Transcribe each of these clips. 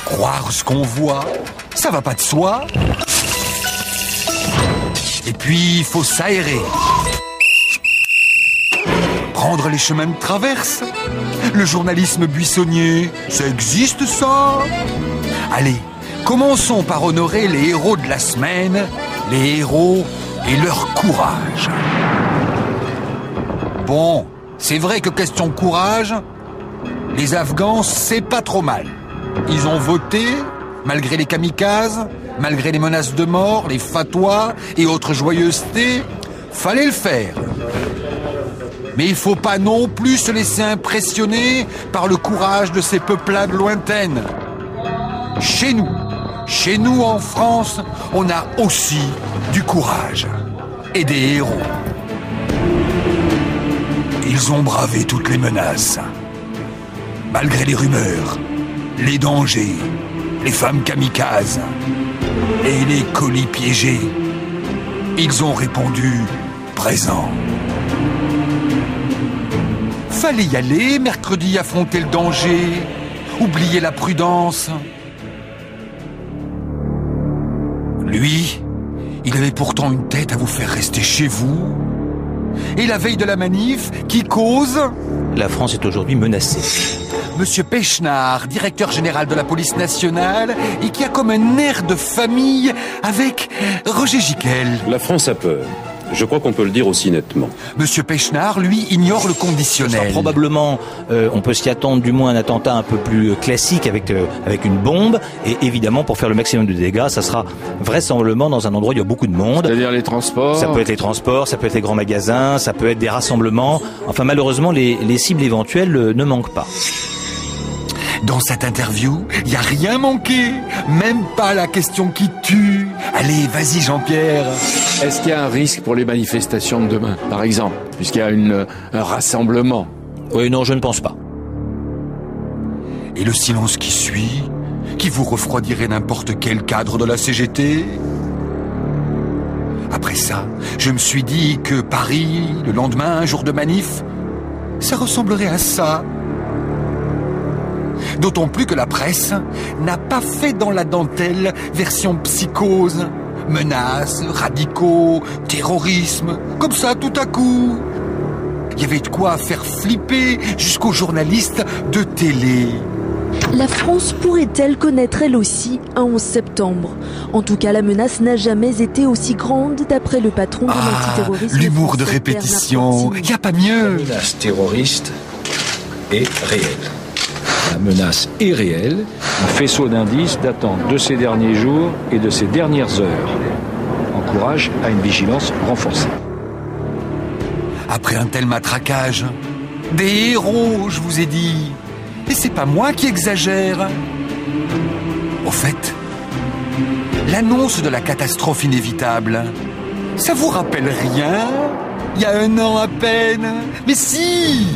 Croire ce qu'on voit, ça va pas de soi. Et puis, il faut s'aérer. Prendre les chemins de traverse. Le journalisme buissonnier, ça existe ça? Allez, commençons par honorer les héros de la semaine, les héros et leur courage. Bon, c'est vrai que question courage, les Afghans, c'est pas trop mal. Ils ont voté, malgré les kamikazes, malgré les menaces de mort, les fatwas et autres joyeusetés, fallait le faire. Mais il faut pas non plus se laisser impressionner par le courage de ces peuplades lointaines. Chez nous en France, on a aussi du courage et des héros. Ils ont bravé toutes les menaces. Malgré les rumeurs, les dangers, les femmes kamikazes et les colis piégés, ils ont répondu présent. Fallait y aller, mercredi, affronter le danger, oublier la prudence. Lui, il avait pourtant une tête à vous faire rester chez vous. Et la veille de la manif, qui cause? La France est aujourd'hui menacée. Monsieur Pechnard, directeur général de la police nationale, et qui a comme un air de famille avec Roger Giquel. La France a peur. Je crois qu'on peut le dire aussi nettement. Monsieur Pechnard, lui, ignore le conditionnel. Probablement, on peut s'y attendre du moins un attentat un peu plus classique avec une bombe. Et évidemment, pour faire le maximum de dégâts, ça sera vraisemblablement dans un endroit où il y a beaucoup de monde. C'est-à-dire les transports. Ça peut être les transports, ça peut être les grands magasins, ça peut être des rassemblements. Enfin, malheureusement, les cibles éventuelles ne manquent pas. Dans cette interview, il n'y a rien manqué. Même pas la question qui tue. Allez, vas-y Jean-Pierre. Est-ce qu'il y a un risque pour les manifestations de demain, par exemple, puisqu'il y a un rassemblement? Oui, non, je ne pense pas. Et le silence qui suit, qui vous refroidirait n'importe quel cadre de la CGT? Après ça, je me suis dit que Paris, le lendemain, un jour de manif, ça ressemblerait à ça. D'autant plus que la presse n'a pas fait dans la dentelle version psychose, menaces, radicaux, terrorisme, comme ça tout à coup. Il y avait de quoi faire flipper jusqu'aux journalistes de télé. La France pourrait-elle connaître elle aussi un 11 septembre? En tout cas, la menace n'a jamais été aussi grande d'après le patron de l'antiterrorisme. L'humour de répétition, il n'y a pas mieux. La menace terroriste est réelle. La menace est réelle. Un faisceau d'indices datant de ces derniers jours et de ces dernières heures encourage à une vigilance renforcée. Après un tel matraquage, des héros, je vous ai dit. Et c'est pas moi qui exagère. Au fait, l'annonce de la catastrophe inévitable, ça vous rappelle rien? Il y a un an à peine. Mais si!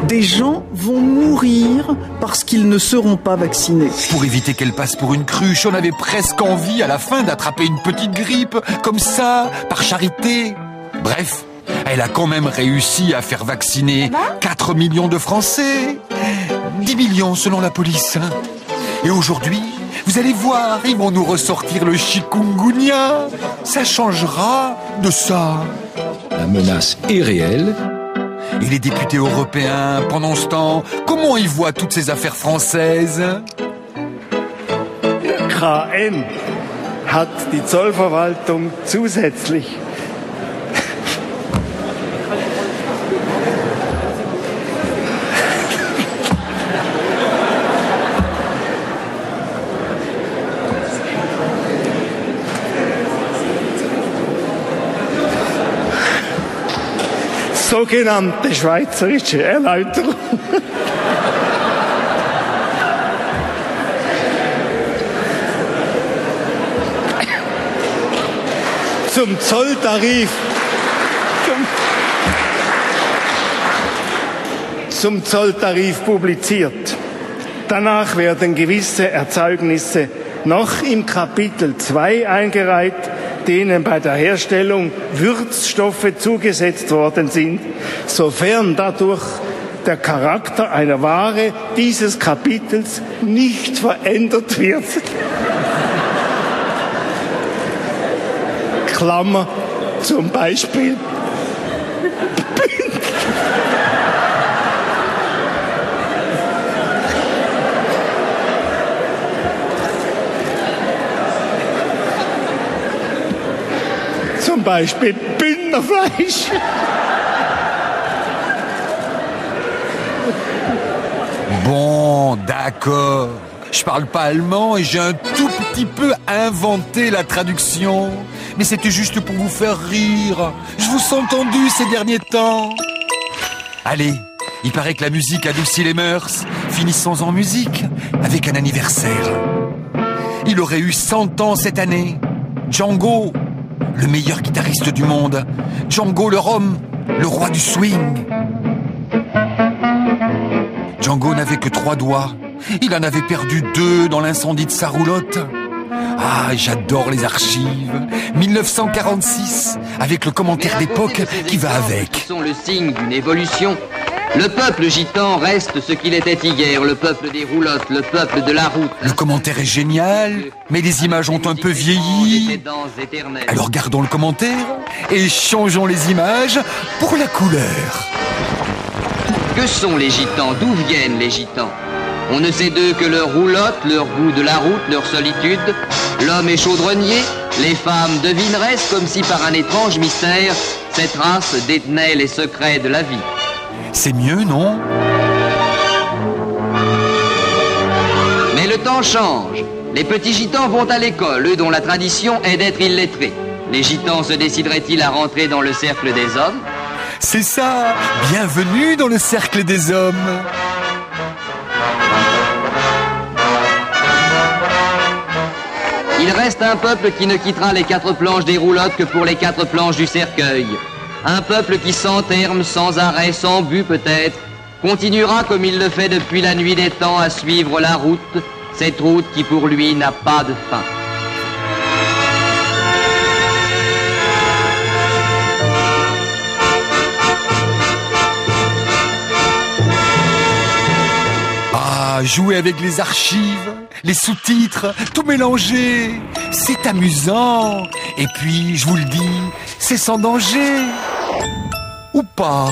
Des gens vont mourir parce qu'ils ne seront pas vaccinés. Pour éviter qu'elle passe pour une cruche, on avait presque envie à la fin d'attraper une petite grippe, comme ça, par charité. Bref, elle a quand même réussi à faire vacciner 4 millions de Français. 10 millions selon la police. Et aujourd'hui, vous allez voir, ils vont nous ressortir le chikungunya. Ça changera de ça. La menace est réelle. Et les députés européens, pendant ce temps, comment ils voient toutes ces affaires françaises? KM hat die Zollverwaltung zusätzlich sogenannte schweizerische Erläuterung. Zum Zolltarif. Zum Zolltarif publiziert. Danach werden gewisse Erzeugnisse noch im Kapitel 2 eingereiht, denen bei der Herstellung Würzstoffe zugesetzt worden sind, sofern dadurch der Charakter einer Ware dieses Kapitels nicht verändert wird. Klammer, zum Beispiel Bündnerfleisch. Bon, d'accord. Je parle pas allemand et j'ai un tout petit peu inventé la traduction. Mais c'était juste pour vous faire rire. Je vous sens tendu ces derniers temps. Allez, il paraît que la musique adoucit les mœurs. Finissons en musique avec un anniversaire. Il aurait eu 100 ans cette année. Django, le meilleur guitariste du monde. Django le Rome, le roi du swing. Django n'avait que 3 doigts. Il en avait perdu 2 dans l'incendie de sa roulotte. Ah, j'adore les archives. 1946, avec le commentaire d'époque qui va avec. Sont le signe d'une évolution. Le peuple gitan reste ce qu'il était hier, le peuple des roulottes, le peuple de la route. Le commentaire est génial, mais les images ont un peu vieilli. Alors gardons le commentaire et changeons les images pour la couleur. Que sont les gitans? D'où viennent les gitans? On ne sait d'eux que leur roulotte, leur goût de la route, leur solitude. L'homme est chaudronnier, les femmes devineresses comme si par un étrange mystère, cette race détenait les secrets de la vie. C'est mieux, non? Mais le temps change. Les petits gitans vont à l'école, eux dont la tradition est d'être illettrés. Les gitans se décideraient-ils à rentrer dans le cercle des hommes? C'est ça! Bienvenue dans le cercle des hommes! Il reste un peuple qui ne quittera les 4 planches des roulottes que pour les 4 planches du cercueil. Un peuple qui sans terme, sans arrêt, sans but peut-être, continuera comme il le fait depuis la nuit des temps à suivre la route, cette route qui pour lui n'a pas de fin. Ah, jouer avec les archives, les sous-titres, tout mélanger, c'est amusant. Et puis, je vous le dis, c'est sans danger. Ou pas.